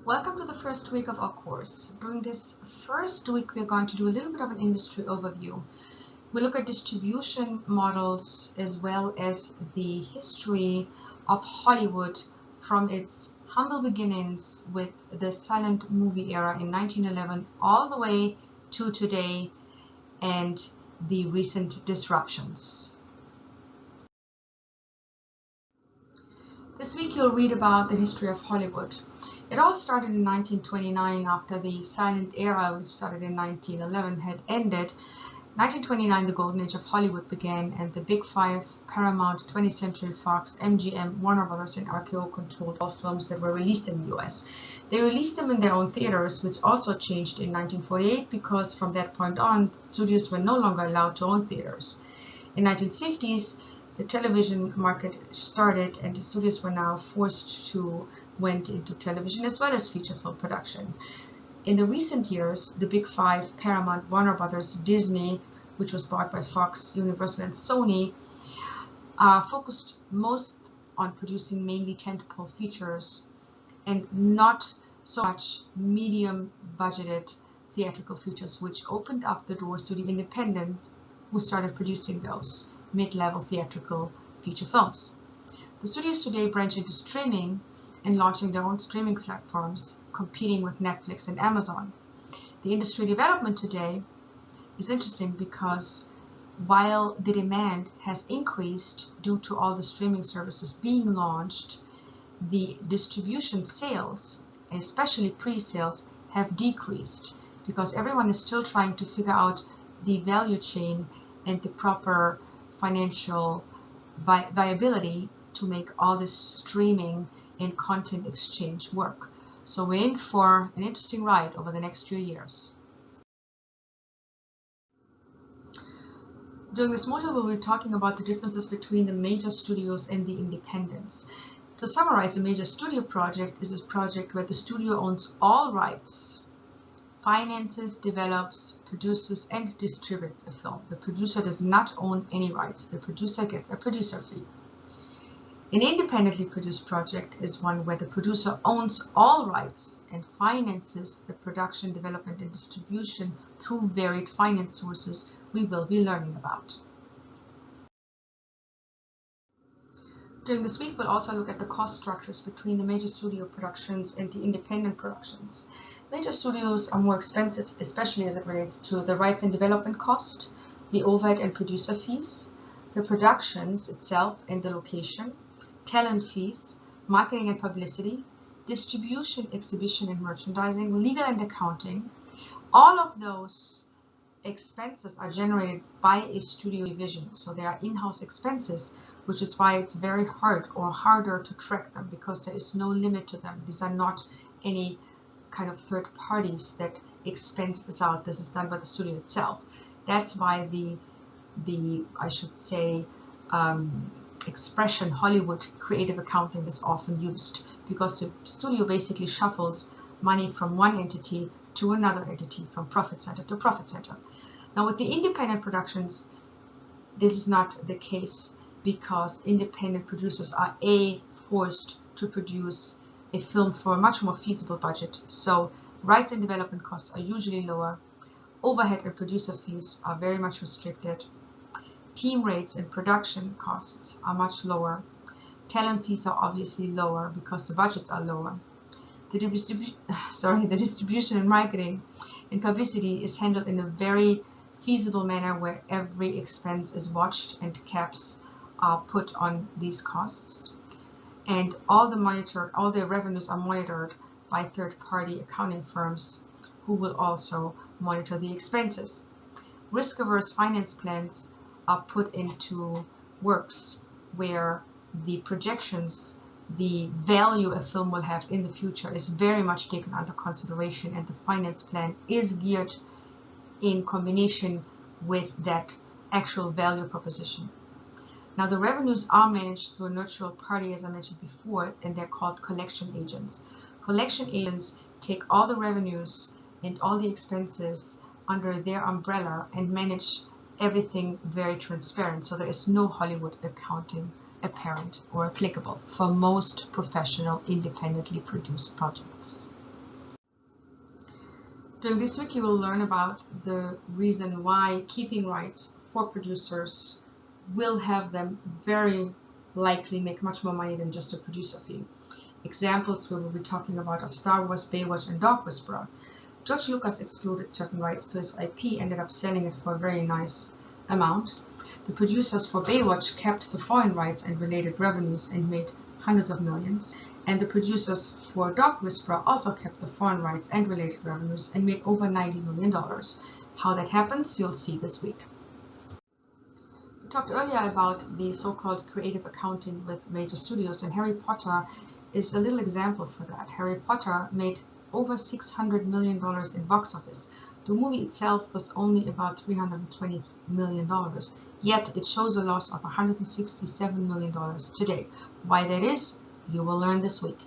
Welcome to the first week of our course. During this first week, we're going to do a little bit of an industry overview. We look at distribution models as well as the history of Hollywood from its humble beginnings with the silent movie era in 1911 all the way to today and the recent disruptions. This week you'll read about the history of Hollywood. It all started in 1929 after the silent era, which started in 1911, had ended. 1929, the golden age of Hollywood began, and the Big Five, Paramount, 20th Century Fox, MGM, Warner Brothers, and RKO controlled all films that were released in the US. They released them in their own theaters, which also changed in 1948 because from that point on, studios were no longer allowed to own theaters. In 1950s, the television market started and the studios were now forced to went into television as well as feature film production. In the recent years, the Big Five, Paramount, Warner Brothers, Disney, which was bought by Fox, Universal, and Sony, focused most on producing mainly tentpole features and not so much medium budgeted theatrical features, which opened up the doors to the independent who started producing those mid-level theatrical feature films. The studios today branch into streaming and launching their own streaming platforms, competing with Netflix and Amazon. The industry development today is interesting because while the demand has increased due to all the streaming services being launched, the distribution sales, especially pre-sales, have decreased because everyone is still trying to figure out the value chain and the proper financial viability to make all this streaming and content exchange work. So we're in for an interesting ride over the next few years. During this module, we'll be talking about the differences between the major studios and the independents. To summarize, a major studio project is a project where the studio owns all rights, finances, develops, produces, and distributes a film. The producer does not own any rights. The producer gets a producer fee. An independently produced project is one where the producer owns all rights and finances the production, development, and distribution through varied finance sources we will be learning about. During this week, we'll also look at the cost structures between the major studio productions and the independent productions. Major studios are more expensive, especially as it relates to the rights and development cost, the overhead and producer fees, the productions itself and the location, talent fees, marketing and publicity, distribution, exhibition and merchandising, legal and accounting. All of those expenses are generated by a studio division. So they are in-house expenses, which is why it's very hard or harder to track them because there is no limit to them. These are not any kind of third parties that expense this out. This is done by the studio itself. That's why the I should say, expression Hollywood creative accounting is often used because the studio basically shuffles money from one entity to another entity, from profit center to profit center. Now with the independent productions, this is not the case because independent producers are forced to produce a film for a much more feasible budget. So rights and development costs are usually lower. Overhead and producer fees are very much restricted. Team rates and production costs are much lower. Talent fees are obviously lower because the budgets are lower. The distribution and marketing and publicity is handled in a very feasible manner where every expense is watched and caps are put on these costs. And all the revenues are monitored by third-party accounting firms who will also monitor the expenses. Risk-averse finance plans are put into works where the projections, the value a film will have in the future is very much taken under consideration, and the finance plan is geared in combination with that actual value proposition. Now the revenues are managed through a neutral party, as I mentioned before, and they're called collection agents. Collection agents take all the revenues and all the expenses under their umbrella and manage everything very transparent, so there is no Hollywood accounting apparent or applicable for most professional independently produced projects. During this week, you will learn about the reason why keeping rights for producers will have them very likely make much more money than just a producer fee. Examples we will be talking about are Star Wars, Baywatch, and Dog Whisperer. George Lucas excluded certain rights to his IP, ended up selling it for a very nice amount. The producers for Baywatch kept the foreign rights and related revenues and made hundreds of millions. And the producers for Dog Whisperer also kept the foreign rights and related revenues and made over $90 million. How that happens, you'll see this week. We talked earlier about the so-called creative accounting with major studios, and Harry Potter is a little example for that. Harry Potter made over $600 million in box office. The movie itself was only about $320 million, yet it shows a loss of $167 million to date. Why that is, you will learn this week.